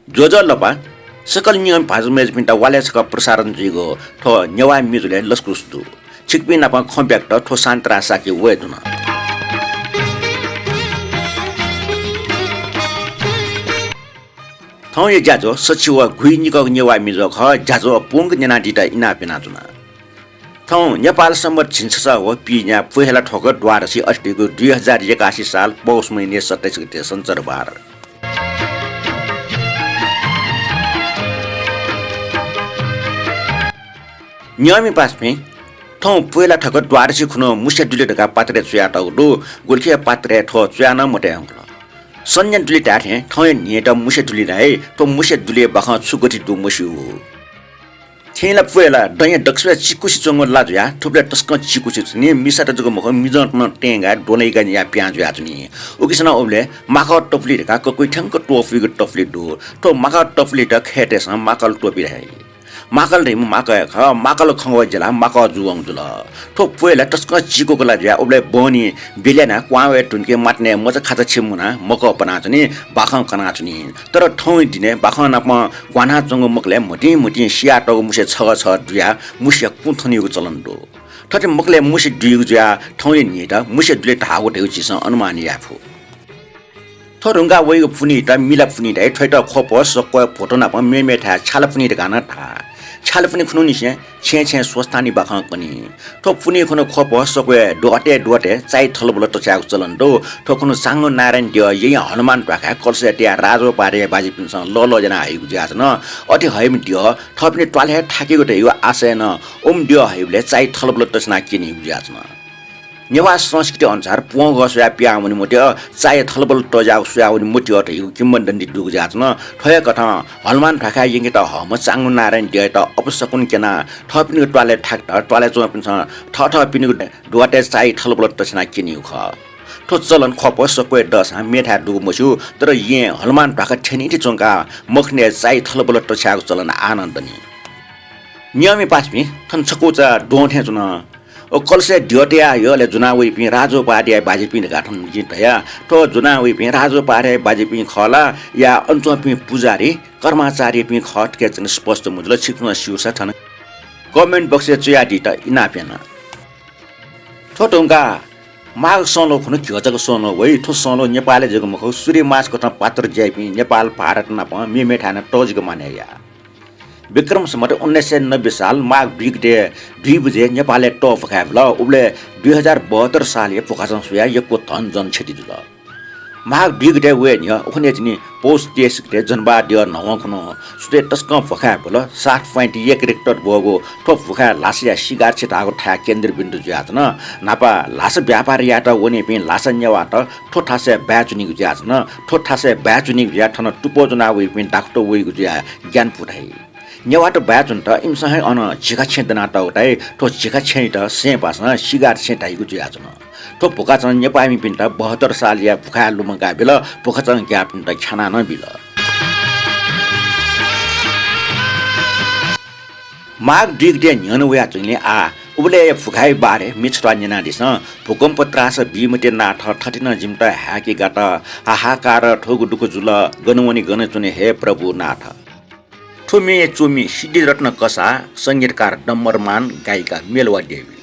जोजो लपा सकल नियम भाजमेज पिन्टा वालेसका प्रसारण जिगो ठो न्यवा मिजुले लस्कुस्तु छिकपि नापा खम्ब्याक्ट ठो सान्त्रा साकी वेदुन थौ ये जाजो सचिव घुइनिक न्यवा मिजो ख जाजो पुंग नेना दिटा इना पिना जुना थौ नेपाल सम्म छिन्छ हो पिन्या फुहेला ठोक द्वारसी अस्तिको 2081 साल पौष महिने 27 गते सञ्चरबार नियमी पासमे थौ पुला ठक द्वारसी खुनो मुसे दुले ढका पात्रे चुया टाउडो गुल्खे पात्रे ठो चुया न मटे अंग सन्जन दुले टाथे थौ निएट मुसे दुले राय तो मुसे दुले बख छुगति दु मसिउ थेला पुला दय डक्सुया चिकुसी चंगो लाजुया थुप्ले टस्क चिकुसी नि मिसाट जको मख मिजट न टेंगा डोलेगा या प्याजु याजुनी ओकिसना ओले माखा टपली ढका कोइ ठंक टोफी ग टपली दु तो माखा टपली ढक खेटेस माकल टोपी राय माकल रे माका ख माकल खंगवा जला माका जुवङ जुल थो पुला टस्क चिकोको लाजुया ओले बनी बिलेना क्वावे टुनके माट्ने मज खाजा छिमुना मक पना छनी बाखं कना छनी तर ठौ दिने बाखं नाप क्वाना जंग मकले मटी मटी सिया टग मुसे छ छ दुया मुसे कुथनिको चलन दो थटे मकले मुसे दुइगु जुया ठौ निटा मुसे दुले ढागो ढेउ चिस अनुमान याफु थरुंगा वइगु फुनी त मिला फुनी दai थैट खप सक फोटो नाप मेमे था छाला फुनी गाना था छाल पनि खुनु निसे छे छे स्वस्थानी बाखं पनि थो फुनी खुनु खप सके डोटे डोटे चाइ थलबल टचाको चलन दो ठोकुनु सांगो नारायण दियो यही हनुमान पाखा कलसेटिया राजो पारे बाजी पिन्छ ल जना आइगु जाछ न अति हैम दियो थपने ट्वाले ठाकेको त यो आशय न ओम दियो हैबले चाइ थलबल टचना किनि जाछ न नेवा संस्कृति अनुसार पुङ गसया प्याउनी मोट्यो चाहे थलबल टजाउ सुयाउनी मोट्यो त यो किम्बन्दन्दी दुग जाछ न ठय कथा हनुमान ढाका यंगे त हम चांगु नारायण दिय त अपसकुन केना थपिनी टवाले ठाक त टवाले चो पिन्छ ठ पिनी दुवाटे चाहि थलबल टसना किनिउ ख ठो चलन खप सके दस मेठा दुग मसु तर ये हनुमान ढाका ठेनी चोंका मखने चाहि थलबल टछाको चलन आनन्दनी नियमी पासमी थन छकोचा डोठे जुन ओ कलसे ढ्योटिया योले जुनावइ पि राजो पाडिया बाजे पि गाठन जितया तो जुनावइ पि राजो पारे बाजे पि खला या अन्चो पि पुजारी कर्मचारी पि खट के चन स्पष्ट मुजल छिक्न सिउसा छन कमेन्ट बक्स चया दिता इनापेना छोटुंगा माग सोलो खुनु घ्योजको सोनो वइ ठो सोलो नेपालले जको मखौ सूर्य मास कथा पात्र ज्यापि नेपाल भारत न प मेमे ठाना टोजको मानेया विक्रम सम्मत 1990 साल माघ बिगडे 2 बजे नेपालले टफ खाबल उले 2072 साल ये फोकासन सुया यको धन जन क्षति जुल माघ बिगडे वे नि ओखने जिनि पोस्ट टेस के जनबा दियो नवखनो सुते टस्क फखाबल 7.1 रेक्टर बगो ठोप फखा लासिया सिगार छिटाको ठा केन्द्र बिन्दु ज्यात न नापा लास व्यापार यात वने पिन लासन्यवाट ठोठासे ब्याचुनि ज्यात न ठोठासे ब्याचुनि ज्यात न टुपो जना वे पिन डाक्टर वे ज्या ज्ञान पुठाइ नेवाट ब्याचुन त इमसह अन झिका छेदना त उठाइ ठो झिका छेट से पासन सिगार छेटाइको ज्याचन ठो पोकाचन नेपामी पिन्ट 72 साल या फुखा लुमका बेल पोकाचन ग्या पिन्ट खाना न बिल माग डिगडे न्यनवया चुने आ उबले फुखाइ बारे मिछ्रा न्यना दिस भूकम्प त्रास बिमते नाथ ठटिन जिमटा हाकी गाट हाहाकार ठोगु दुको जुल गनुवनी गन चुने हे प्रभु नाथ ठुमे चुमी सिद्धि रत्न कसा संगीतकार डम्बरमान गायिका मेलवा देवी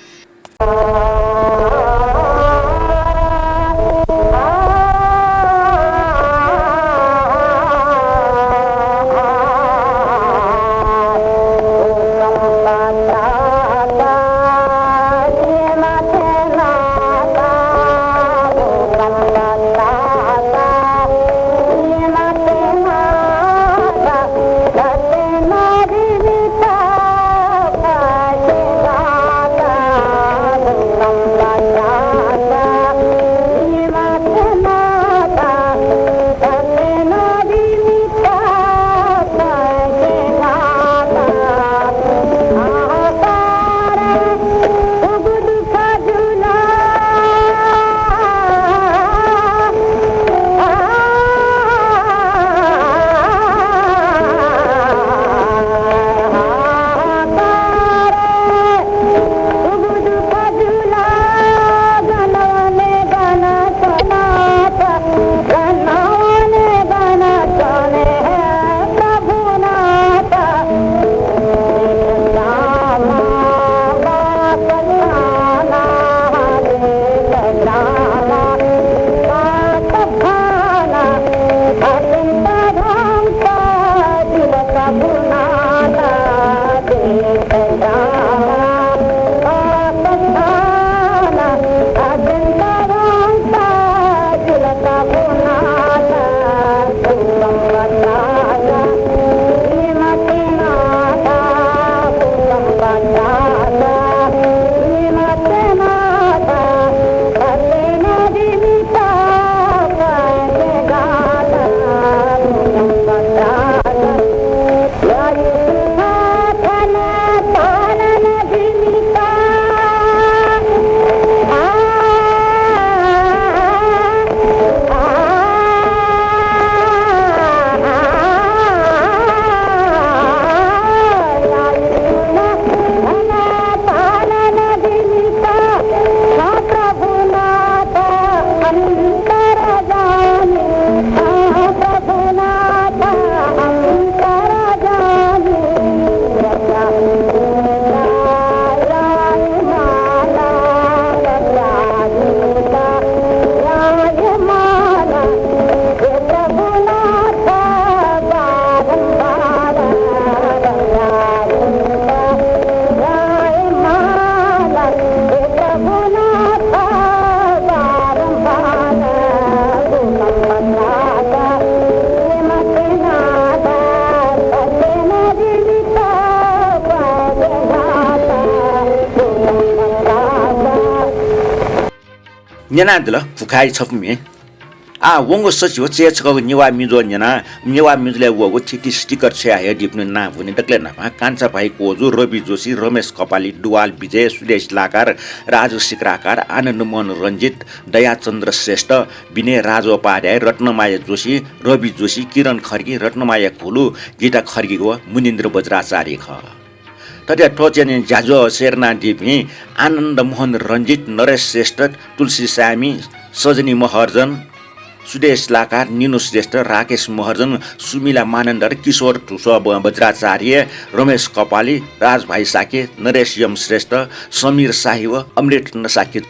Nyana de la fukai chop me a wongo such wo che chko niwa mizo nyana niwa mizle wo titi sticker che ya dipnu na vuni dakle na kancha bhai koju Ravi Joshi Ramesh Kapali Dual Vijay Sudesh Lakar Raju Sikrakar Anand Mohan Ranjit Daya Chandra Shrestha Vinay Raju Upadhyay Ratnamaya Joshi Ravi Joshi Kiran Kharki Ratnamaya Khulu Gita Kharki ko Munindra Bajracharya kha तर्या टोचेन जाजो शेरना दिपी आनन्द मोहन रञ्जित नरेश श्रेष्ठ तुलसी सामी सजनी महर्जन सुदेश लाकार निनु श्रेष्ठ राकेश महर्जन सुमिला मानन्दर किशोर ठुसो बज्राचार्य रमेश कपाली राजभाइ साके नरेश यम श्रेष्ठ समीर साहिव अमृत नसाके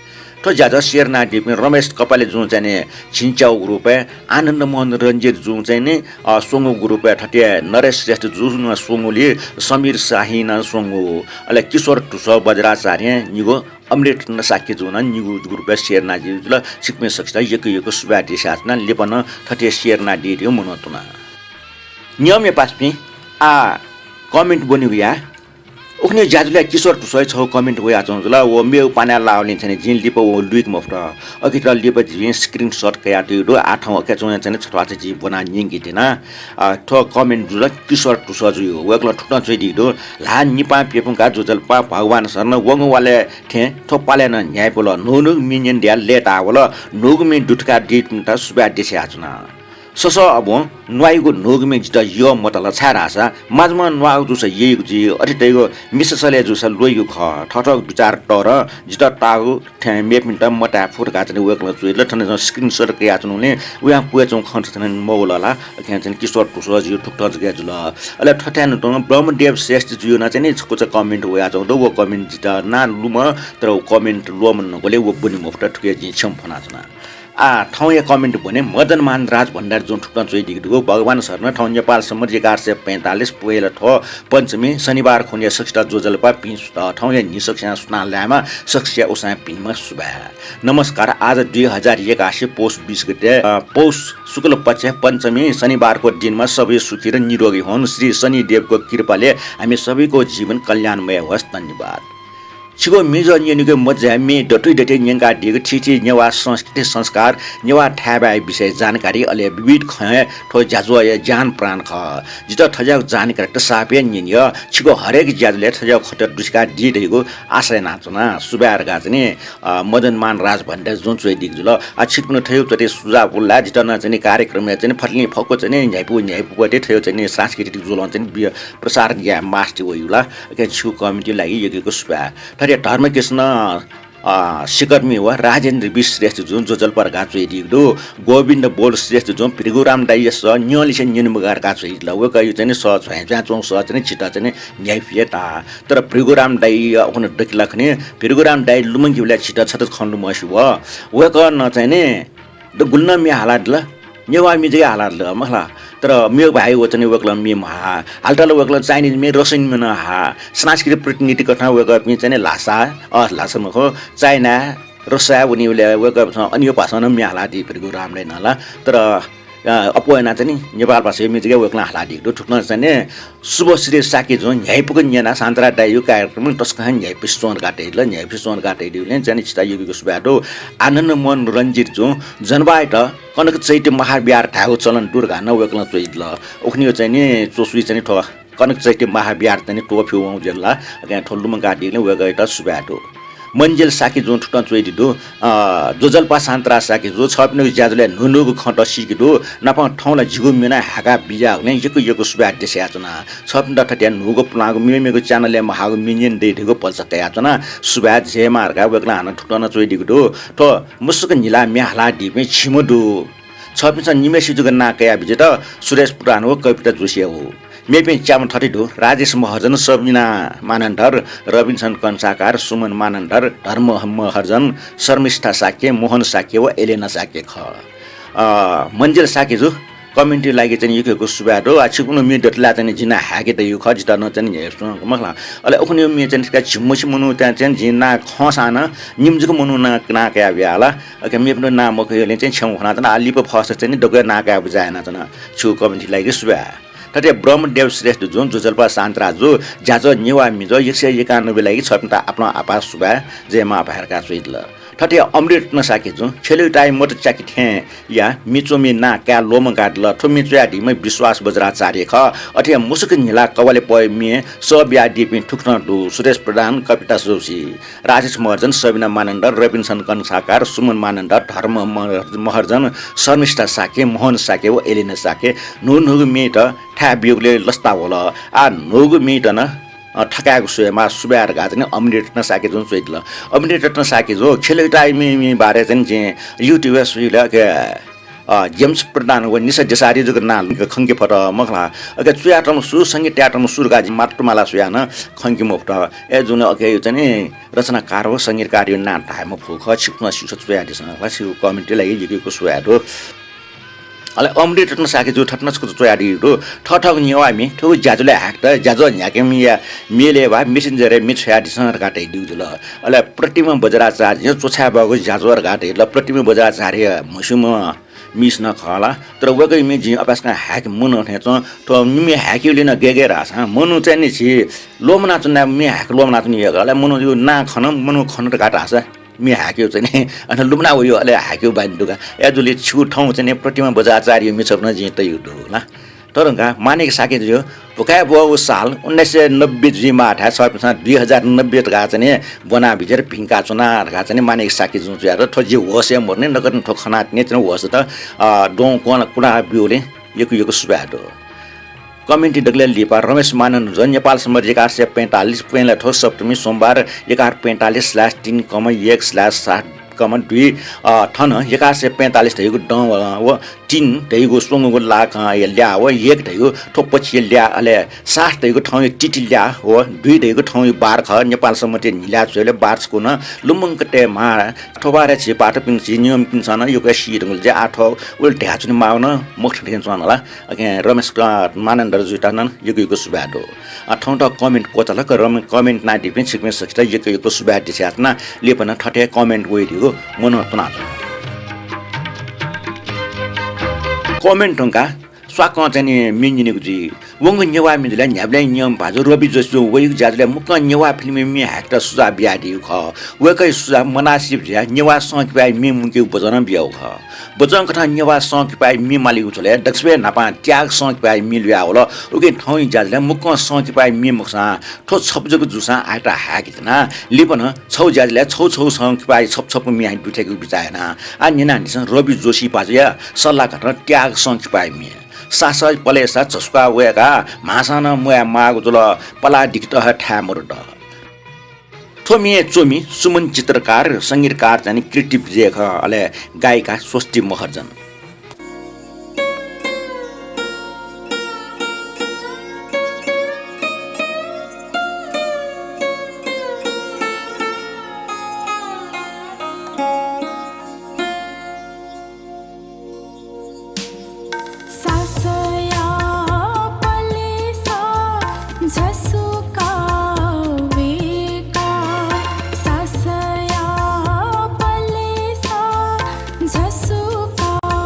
तो ज्यादा शेरना दिपी रमेश कपाले जुन चाहिँ छिन्चाउ group आनन्द मोहन रञ्जित जुन चाहिँ सोंगु group ठटे Naresh Shrestha जुन सोंगुले समीर साहिना सोंगु अले किशोर ठुसो बज्राचार्य निगो अमृत नसाके जुन निगु ग्रुप शेरना दिजुल सिक्मे सक्छ यको सुबाटी साथना लेपन ठटे शेरना दियो मनोतुना नियम पासपी आ कमेन्ट बनिया उखने जाजुले किशोर ठुसै छ कमेन्ट गया चंजुला वो मेउ पाना लाउने छैन जिन लिप वो लुइक मफ्र अकित्र लिप जिन स्क्रिनशट कया दिदो आठौं के चोया छैन छटवा चाहिँ बना निंगि दिना थ कमेन्ट जुल किशोर ठुस जुयो वकल ठुटा चाहिँ दिदो ला निपा पेपुका जुजल पा भगवान शरण वंग वाले थे थो पाले न न्याय बोल नुनु मिनियन दिया लेटा बोल नुगमी दुटका दिट मुटा सुबा देसे आछुना सस अब नुवाइको नोगमे जित यो मतल छारासा माझमा नुवाउ जुस येगु जी अटितैगो मिससले जुस लोइगु ख ठठक विचार टर जित तागु थे मेपिन्ट मटा फुरका चाहिँ वेकल जुइल ठने स्क्रिनशट कया चनुले उया पुएचौ खन्छ छन मोगलला के चाहिँ किशोर ठुस जी ठुक्ट जगे जुल अले ठट्यान त ब्रह्मदेव श्रेष्ठ जुयो न चाहिँ कुछ कमेन्ट होया चौ दो वो कमेन्ट जित ना लुम तर कमेन्ट लोमन नगले वो बुनि मफ्ट ठुके जी छम फना छना ठाउँ कमेन्ट भने मदनमान राज भण्डार जुन ठुक्न चोइदिगो भगवान शरण ठाउँ नेपाल सम्म 1145 पोएल ठ पञ्चमी शनिबार खुन्या सक्षता जोजलपा पिस ठाउँ निसक्ष्या सुनाल्यामा सक्ष्या उसा पिनमा सुबा नमस्कार आज 2081 पौष 20 गते पौष शुक्ल पक्ष पञ्चमी शनिबारको दिनमा सबै सुखी र निरोगी हुन् श्री शनि देवको कृपाले हामी सबैको जीवन कल्याणमय होस् धन्यवाद छिगो मिजो निगो मज्जामी डटुइ डटे न्यंगा दिगो छिछि नेवा संस्कृति संस्कार नेवा ठाबाई विषय जानकारी अले विविध खय ठो जाजो ज्ञान प्राण ख जित ठजाउ जानकारी त सापे निन्य छिगो हरेक ज्याजले ठजाउ खटर दुस्का दिदेगो आशय नाचना सुबार गाजने मदनमान राज भण्डार जुन चोइ दिगजुल आ छिकन थयो तते सुझाव उल्ला जित न चाहिँ कार्यक्रम चाहिँ फटली फको चाहिँ न्याइपु बटे थयो चाहिँ सांस्कृतिक जुलन चाहिँ प्रसार या मास्टर वयुला के छु कमिटी लागि यगेको सुबा रे धर्मकृष्ण सिकर्मी वा राजेन्द्र विश श्रेष्ठ जुन जोजलपर गाचो दिगदो गोविन्द बोल श्रेष्ठ जुन प्रिगुराम दाइ स न्यलिसे न्यनमगार गाचो ल व कयु चाहिँ स जाचौ स चाहिँ छिटा चाहिँ न्यायफियता तर प्रिगुराम दाइ अपन डकिलखने प्रिगुराम दाइ लुमंगिवला छिटा छत खन्नु मसु व क न चाहिँ ने द गुल्न मे हालात ल नेवा मी जे हालात ल मला तर मेरो भाइ वचन वकल मे महा हालटल वकल चाइनिज मे रसिन मन हा सांस्कृतिक प्रतिनिधि कथा वक मी चाहिँ लासा लासा मखो चाइना रसिया उनीले वक अन्य भाषा न म्याला दि प्रिगुराम नै नला तर अपना चाहिँ नि नेपाल भाषा मिजिकै वेक्ला हालादिको ठुक्न चाहिँ नि शुभश्री साकी जो न्यायपुको न्याना सान्तरा डाइयो कार्यक्रम टस्का न्यायपि सोन काटेल न्यायपि सोन काटेदिउले चाहिँ चिता युगको सुबाटो आनन्द मन रञ्जित जो जनबाइट कनक चैत्य महाविहार ठाको चलन दुर्गा न वेक्ला चैतल उखनियो चाहिँ नि चोसुई चाहिँ ठो कनक चैत्य महाविहार चाहिँ टोफ्यु जेल्ला त्यहाँ ठोल्लुमा काटिले वेगैट सुबाटो मन्जेल साकी जो ठुटन चोइदिदो जोजल्पा सान्तरा साकी जो छप्ने ज्याजुले नुनुको खट सिकिदो नपा ठाउँलाई झिगु मिना हागा बिजा हुने यको सुबा देशा चना छप्न ठट्या नुगो प्लागो मिमेको च्यानलले महागो मिनियन देदिगो पल्सकया चना सुबा जेमारका वेगला हान ठुटन चोइदिगो दो त मुसुक निला म्याहला दिमे छिमदो छप्न निमेसी जुग नाकया बिजे त सुरेश पुराण हो कविता जोशिया हो मेपे च्याम ठटिडो राजेश महर्जन सबिना मानन्धर रविन्सन कन्साकार सुमन मानन्धर धर्म महर्जन शर्मिष्ठा साक्य मोहन साक्य व एलेना साक्य ख मन्जेल साक्य जो कमेन्ट्री लागि चाहिँ युकेको सुबाडो आछिकुनो मिडटला चाहिँ जिना हाके त यो खजिता न चाहिँ हेर्छु मखला अले उखनि मे चाहिँ का छिमछि मनु त्यहाँ चाहिँ जिना खसाना निम्जुको मनु न नाका ब्याला ओके मे पनि नाम मखले चाहिँ छेउ खना चाहिँ आली प फस चाहिँ डगै नाका बुझाएन चाहिँ छु कमेन्ट्री लागि सुबा तटे ब्रह्मदेव श्रेष्ठ जुन जोजल्पा सान्तरा जो ज्याजो नेवा मिजो 191 लागि छपता आफ्नो आपा सुबा जेमा भएरका सुइदल ठटे अमृत नसाके जो छेले टाइम मत चाकी थे या मिचोमी ना क्या लोम गाडल ठुमी च्याडी मै विश्वास बज्राचार्य ख अथे मुसुक निला कवले पय मे सबया दिपि ठुक्न दु सुरेश प्रधान कविता जोशी राजेश महर्जन सबिना मानन्द रविन्सन कन्साकार सुमन मानन्द धर्म महर्जन शर्मिष्ठा साके मोहन साके व एलिना साके नुनुगु मेट ठा बिउले लस्ता होला आ नुगु मेट न ठकाएको सुमा सुबार गाजने अमृत नसाके जुन चैतल अमृत नसाके जो खेले टाइम बारे चाहिँ युट्युब सुइला के जेम्स प्रधान व निसा जसारी जुग नाल खंगे फट मखला अके चुयाटम सु संगीत ट्याटम सुरगा माटुमाला सुयान खंगे मोफ्ट ए जुन अके चाहिँ रचनाकार हो संगीतकार यो ना टाइम फुख छिप्न सिसो चुया दिसन लासि कमेन्ट लागि युको सुयाडो अले अमृत रत्न साके जो ठट्नसको चोयाडी रो ठठक न्यावामी ठो ज्याजुले हाक्ट ज्याजो न्याकेमिया मेले भा मेसेन्जर मिछया दिसर गाटे दिउजुल अले प्रतिमा बजराचार्य जो चोछा बगो ज्याजोर गाटे ल प्रतिमा बजराचार्य मुसुम मिस न खला तर वगै मे जि अपासका हाक मुन हेच त मे हाकिले न गेगे रास मनु चाहिँ नि छि लोमना चना मे हाक लोमना चनि यगले मनु यो ना खन मनु खन त गाटा आसा मे हाक्यो चाहिँ अनि लुम्ना उयो अले हाक्यो बान्डुगा एजुले छु ठाउँ चाहिँ प्रतिमा बजाचार्य मिछप्न जित युडो होला तरंगा मानेक साके जो भुका बो साल 1990 जिमा आठा 2090 गा चाहिँ बना भिजेर भिंका चुना गा चाहिँ मानेक साके जो र थो जे होसे मर्ने नगर्न थो खना ने चाहिँ होस त डों कोन कुडा बिउले यको सुबाडो कमेन्टी डगले लिपा रमेश मानन्द नेपाल सम्म 1145 पेला ठोस सप्तमी सोमबार 1145/3,1/7,2 ठन 1145 धैगु ड व 3 धैगु सोंगु लाख ल्या व 1 धैगु ठोपछि ल्या अले 7 धैगु ठाउँ टिटि ल्या व 2 धैगु ठाउँ बार ख नेपाल सम्म ते निला छले बार्सको न लुमंकटे मा ठोबारे छि पाट पिन छि नियम पिन छन यो कसी रंगल जे आठो उल ढ्याचुन माउन मुख ठेन छन होला अके रमेश मानन्द जुटानन यको सुबाडो ठौँ त कमेन्ट कोतल क रम कमेन्ट ना दिपिन सिक्मे सक्छ यको सुबाडि छ्यातना लेपन ठटे कमेन्ट वइदिगो मन तना कमेन्ट टंका स्वाक चाहिँ मिन्जिनेको जी वंग नेवा मिजले न्याब्ले नियम भाजो रवि जसो वइ जाजले मुक नेवा फिल्म मे हाक्टा सुजा बियाडी ख वकै सुजा मनासिब ज्या नेवा सक पाइ मे मुके बजन बियाउ ख बजन कथा नेवा सक पाइ मे मालिक छले दक्षबे नापा त्याग सक पाइ मिलया होला उके ठौ जाजले मुक सक पाइ मे मुक्सा ठो छपजको जुसा आटा हाकितना लिपन छौ जाजले छौ सक पाइ छप मे हाइ दुठेको बिचाएना आ निना निस रवि जोशी पाजया सल्लाह कथा त्याग सक पाइ मे सासा पलेसा चस्का वेका मासाना मुया मागु जुल पला डिक्ट ठ्यामरड थोमिए चोमी सुमन चित्रकार संगीतकार जानी क्रिएटिभ जेख अले गायिका स्वस्ति महर्जन Jasuka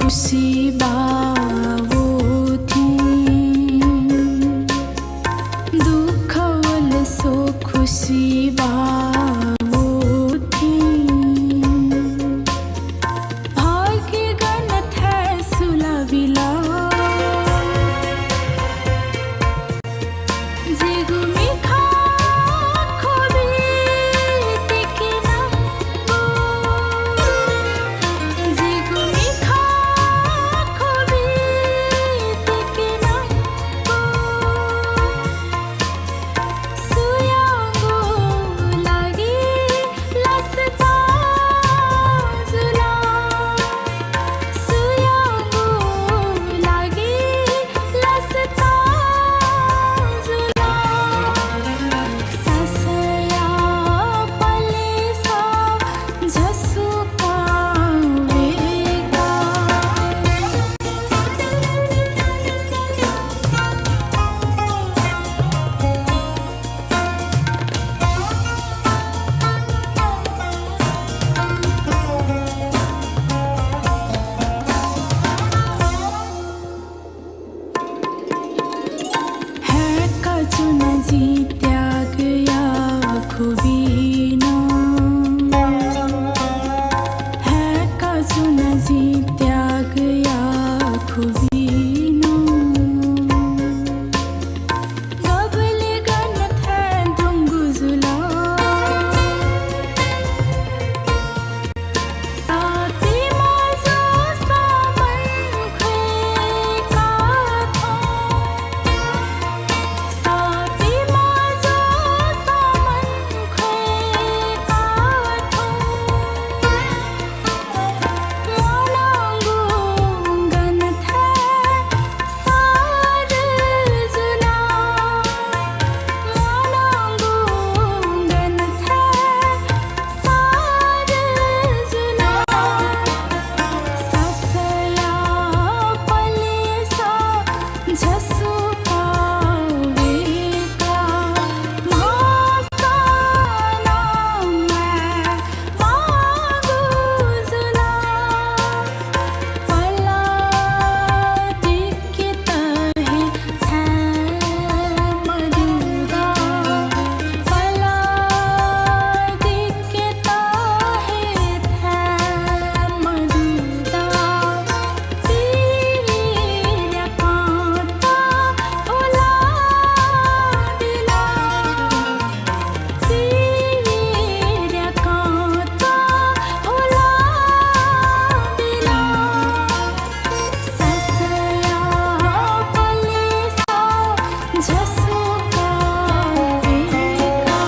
खुसी बावोथी दुःखवल सो खुसी बावोथी भाग्य गन थै सुलाविला जिगुमी खा खोबी तिकिना जिगुमी खा खोबी तिकिना सुयागो लागि लसता जुला सुयागो लागि लसता जुला ससया पलेसा झसुका वेगा है कजुन जी त्याग या खुबीना है कजुन जी त्याग या खुबीना गबले गन थै दुंगुजुला साथी माजो सामन खुएका था साथी माजो सामन खुएका था मोनांगो गन थै सार जुला मोनांगो गन थै सार जुला ससया पलेसा झसुका वेगा मासाना मैं मागु जुला पला दिखता है मधुरा पला दिखता है मधुरा तीर कांता होला दिला तीर कांता होला दिला ससया पलेसा झसुका वेगा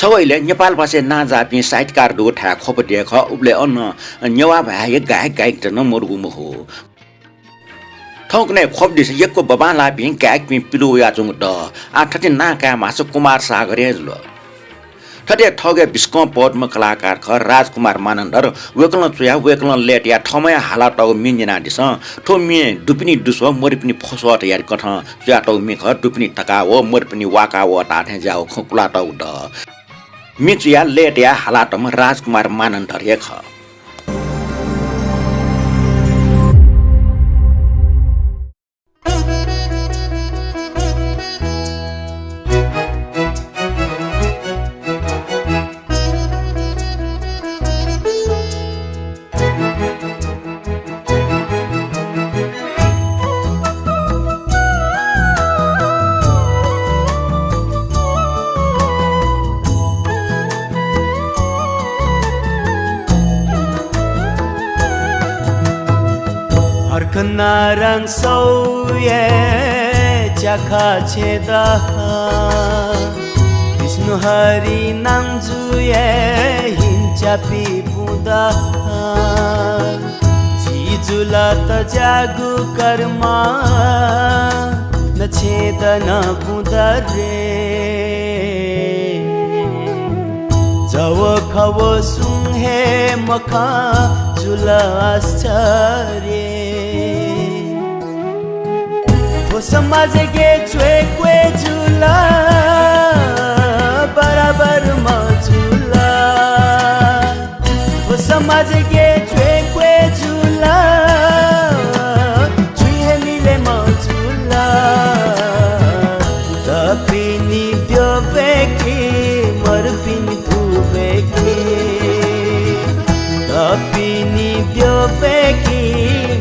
सबैले नेपाल भाषा ना जापी साहित्यकार दो ठा खोपटिया ख उबले अन्न नेवा भाइ गायक गायक त न मरुगुम हो ठौकने खोप दिस यको बबा लापी गायक पि पिलो या जुङ द आठति ना का मास कुमार सागर हेजलो ठटे ठगे बिस्को पदमा कलाकार ख राजकुमार मानन्दर वेकल चुया वेकल लेट या ठमय हाला त मिन्जना दिस ठो मि दुपिनी दुसो मरिपनी फसोट यार कथ चुया त मि ख दुपिनी टका हो मरिपनी वाका हो ताथे जाओ खुकुला त उड मि चुया लेट या हाला त राजकुमार मानन्दर हे ख Narang sauye chakha cheda Vishnu Hari namjuye hinchapi buda Jijula ta jagu karma na chedana buda re Jawa khawo sunghe makha jula ascharye समाज के चुए झूला बराबर मौजूद dio veki marpini tu veki tapini dio veki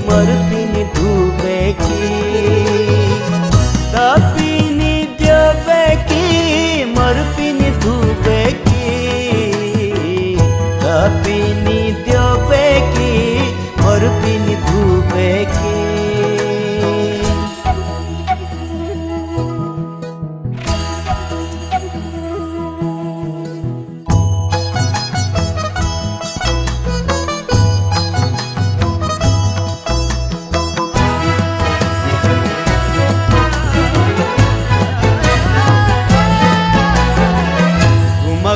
marpini tu veki tapini dio veki marpini tu veki tapini dio veki marpini tu veki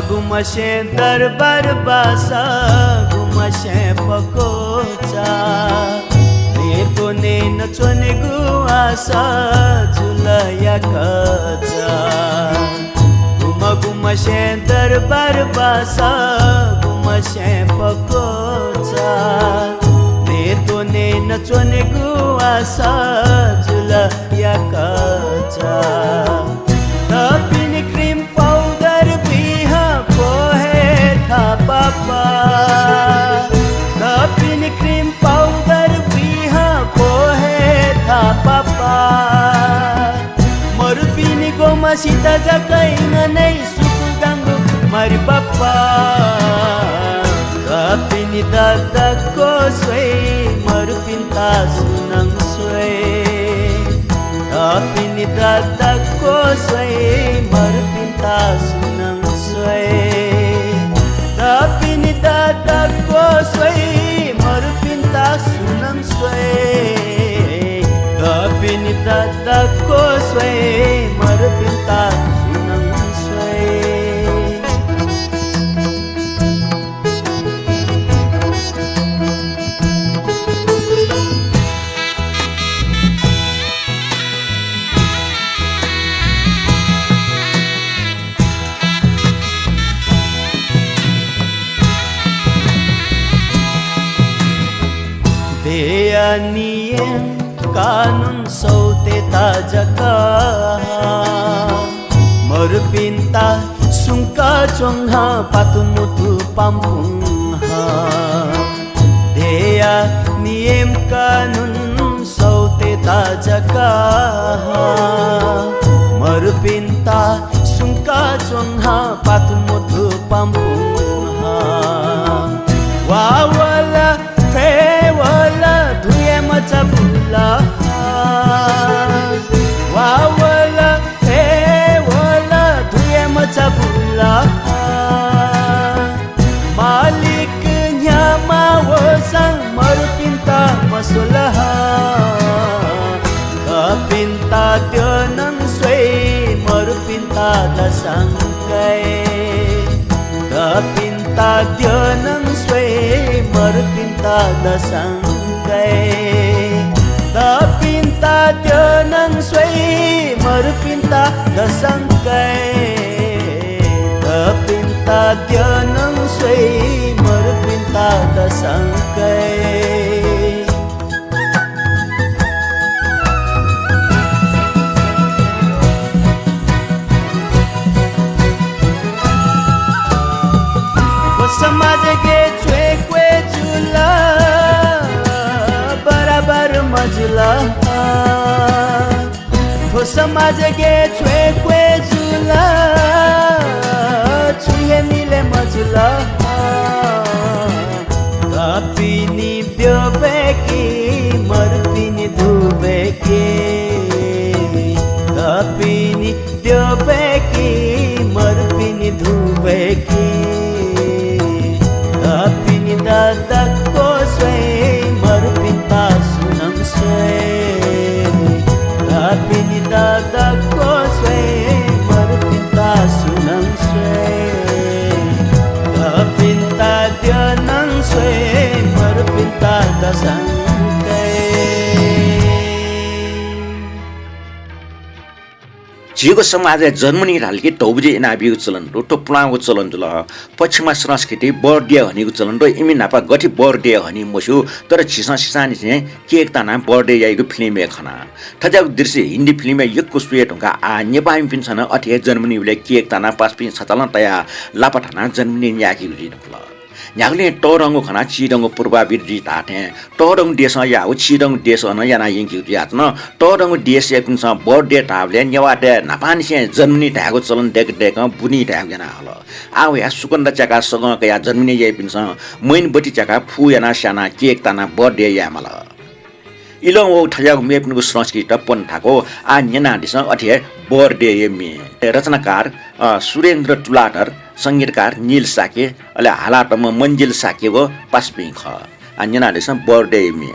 गुमशे दरबार बासा गुमशे पकोचा नेतो नेन चोने गुआसा झुलया खचा गुमशे दरबार बासा गुमशे पकोचा नेतो नेन चोने गुआसा झुलया खचा tapini cream powder biha pohe tha papa tapini cream powder biha pohe tha papa marupini goma sita jakaina nei sukugangu mari papa tapini dada ko sway marupinta sunang sway tapini dada ko sway marpinta sunang sway tapini dada ko sway marpinta sunang sway tapini dada ko sway marpinta sunang sway Niem kanun saute tajaka marpinta sungka chongha patumutu pampungha deya niem kanun saute tajaka marpinta sungka chongha patumutu pampungha wawala wala dhuye machabula wawala wala dhuye machabula malik nyama wasang marpinta masulaha kapinta dyanang sway marpinta dasangkai kapinta dyanang sway marpinta dasangkai tapinta dyanang sway marpinta dasangkai tapinta dyanang sway marpinta dasangkai समाज के चुए चूल्हा बराबर मजला हो समाज के चुए चूल्हा छुए मिले मजला तापिनी ब्योबेकी मरपिनी धुबेकी तापिनी ब्योबेकी मरपिनी धुबेकी tapini dada ko sway marpinta sunang sway tapini dada ko sway marpinta sunang sway tapinta dyanang sway marpinta dasangkai झिगो समाज जन्मनी हालके टौबजे एनाबिको चलन रो टोप्लाको चलन जुल पश्चिमा संस्कृति बर्डिया हनीको चलन रो इमी नापा गठी बर्डिया हनी मसु तर छिसा सिसानी चाहिँ के एकता नाम बर्डे याइको फिल्म खना ठजाको दृश्य हिन्दी फिल्म यक्को सुए ढुङ्गा आ नेपाली पिन छन अठे जर्मनी उले के एकता ना पास पिन सचलन तया लापठाना जर्मनी याकी उलिन यागले टोरंगो खना चिरंगो पूर्वाविर जी ताटे टोरंग देश या उ चिरंग देश न याना यंकी यात न टोरंग देश पिन स बर्डे टाबले नेवाटे नापानी से जर्मनी ढाको चलन देख बुनी ढाक जना हलो आउ या सुगन्ध चका सग या जर्मनी या पिन स मैन बटी चका फु याना साना केक ताना बर्डे या मल इलो ओ ठजाको मेपनको संस्कृति पन थाको आ नेना दिस अठे बर्डे मे रचनाकार सुरेन्द्र तुलाधर संगीतकार नील साके अले हालाटमा मन्जिल साकेको पास्पिङ ख आ नेना दिस बर्डे मे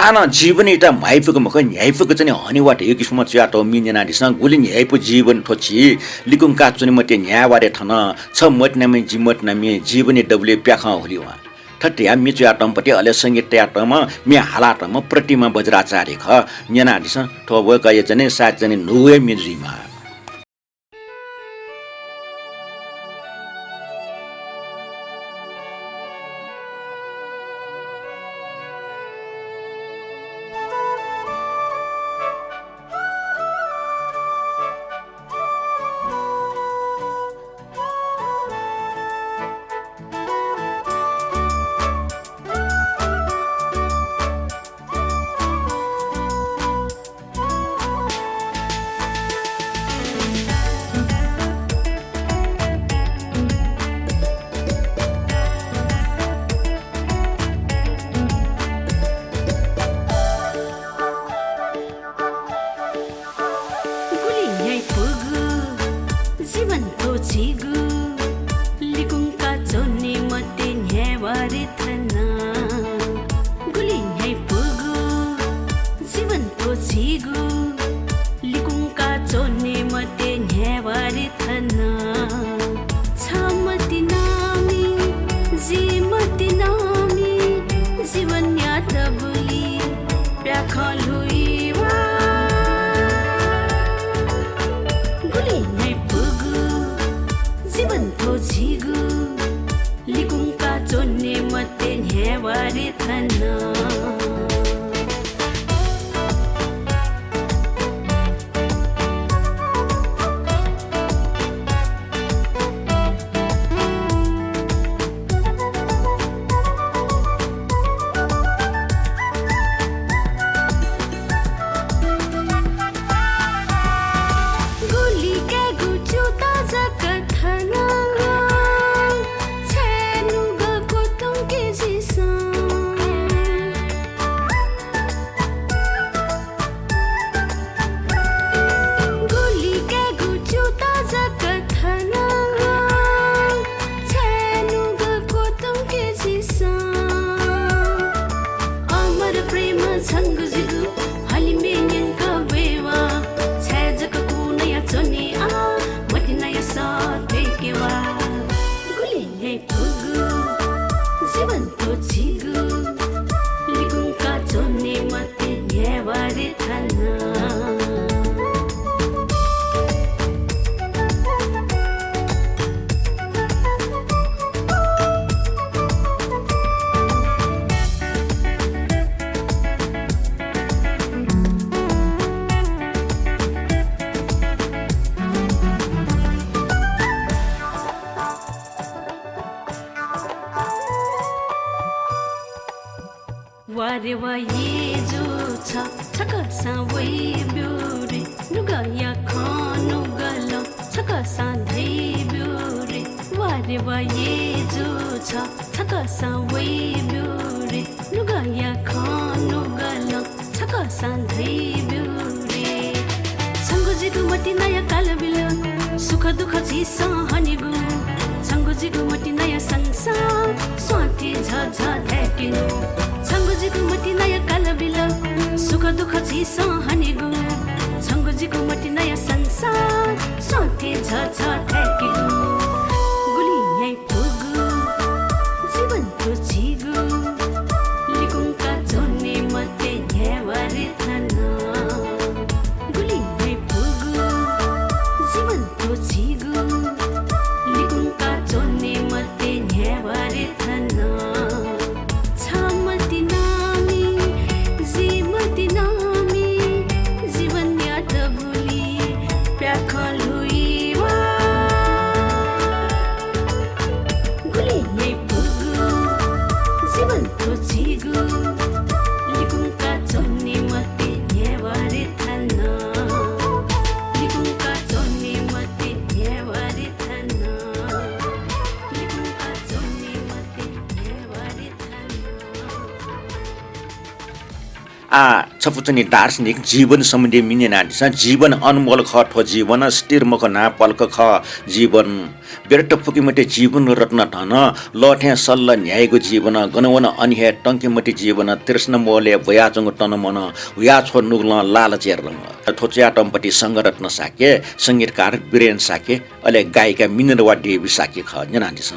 आना जीवन इटा माइपुको मख न्याइपुको चाहिँ हनिवाट यो किसिम च्याटो मिन्जना दिसँग गुलिन न्याइपु जीवन ठोची लिकुङ काचुनि मते न्यावारे ठन छ मटनामे जिमटनामे जीवनी डबले प्याखा होली वा ठट्या मिचु आटमपट्टि अले संगीत आटम मे हालाटम प्रतिमा बज्राचार्य ख न्याना दिस ठोब गए जने सात जने नुए मिजुमा वारेवा ये जो छकसा वै ब्यूरे नुगया खानु गल छकसा धै ब्यूरे वारेवा ये जो छकसा वै ब्यूरे नुगया खानु गल छकसा धै ब्यूरे संगुजिगु मति नया काल बिल सुख दुख चिसा हनिगु संगुजिगु मति नया संसार स्वाति झ धेकिनु संगुजिगु मति नया काल बिल सुख दुख चिसा हनिगु संगुजिगु मति नया संसार स्वाति झ धेकिनु गुली यै पुगु जीवन तो छिगु लिकुङका जोने मते न्यावारे थना गुली यै पुगु जीवन तो छिगु लिकुङका जोने मते न्यावारे थना छमति नामी जीमति नामी जीवन याद भुली प्याखल हुइवा छपुचनी दार्शनिक जीवन सम्बन्धी मिने नानिस जीवन अनमोल ख ठो जीवन स्थिरमुख ना पल्क ख जीवन बेरट फुकीमटे जीवन रत्न धन लठे सल्ल न्यायको जीवन गनवन अनिहे टङ्कीमटी जीवन तृष्ण मोले भयाचङ टन मन हुया छो नुग्ल लाल चेर्रङ थोच्या टम्पटी सङ्गरत्न साके सङ्गीतकार वीरेन साके अहिले गायिका मिनरवा देवी साके ख जनानिस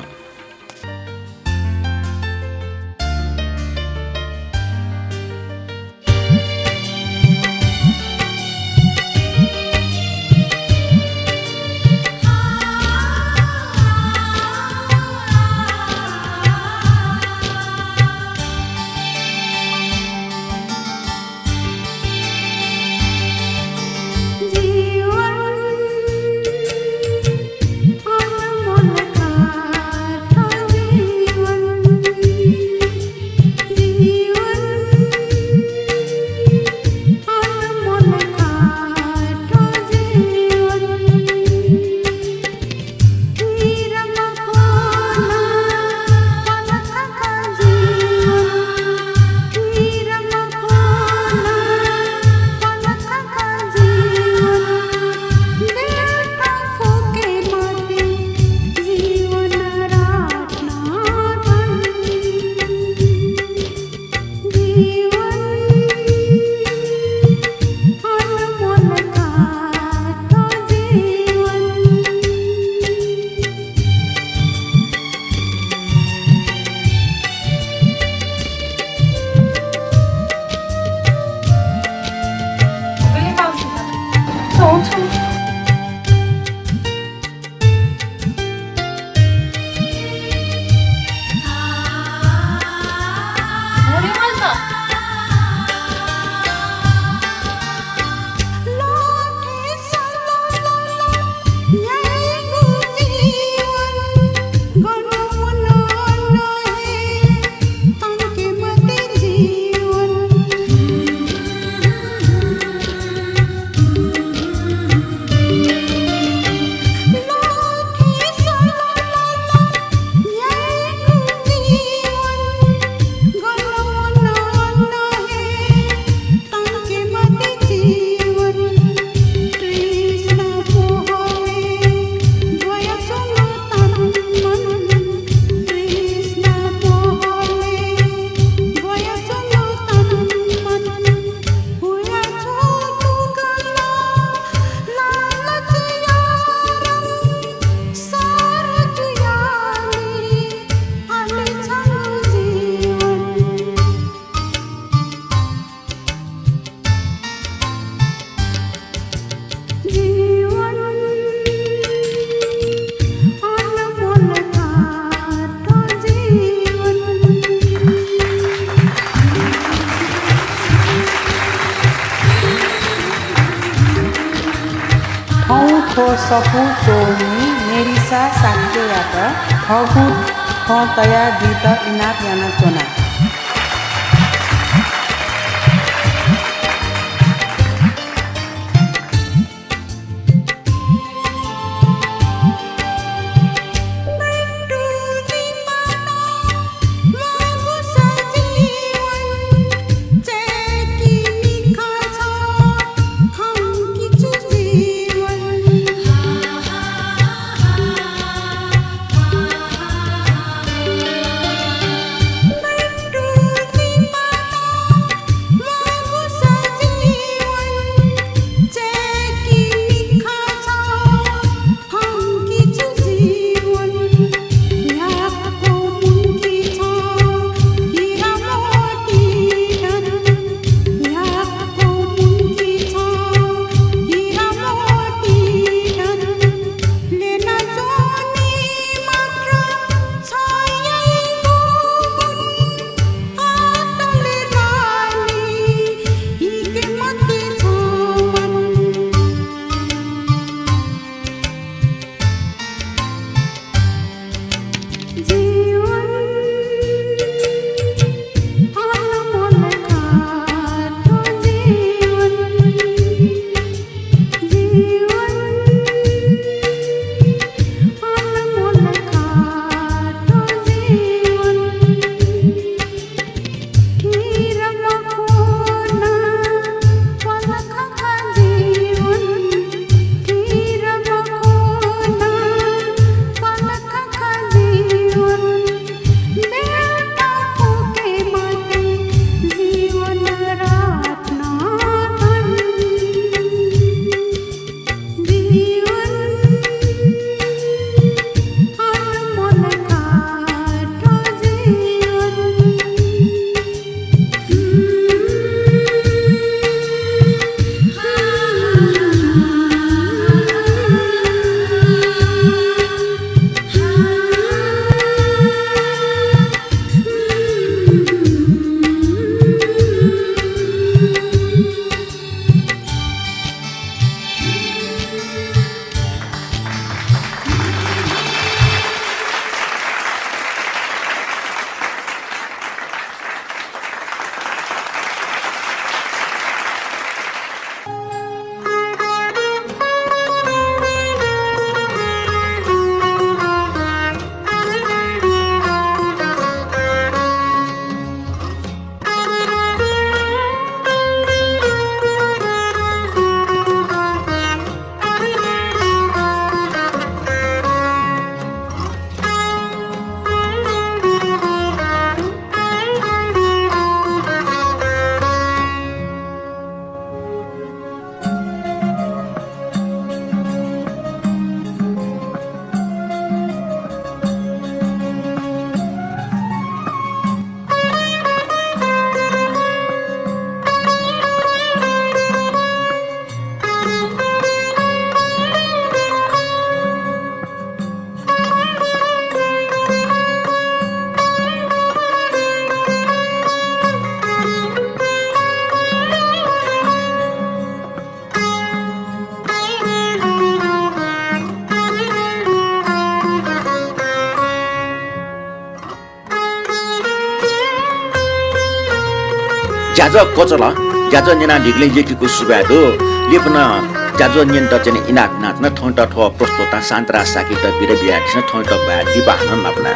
सपु चोमी नेरिसा साक्ययात थगु थ तया दित इनाक याना चोना ज्याज कोचल ज्याज नेना ढिग्ले जेकीको सुब्यादो लेपन ज्याज नियन्त चाहिँ इनाक नाच्न थौं ठ प्रस्तुता सान्तरा साकी त बिर बिया छ थौं ट बा दिबा हन नपना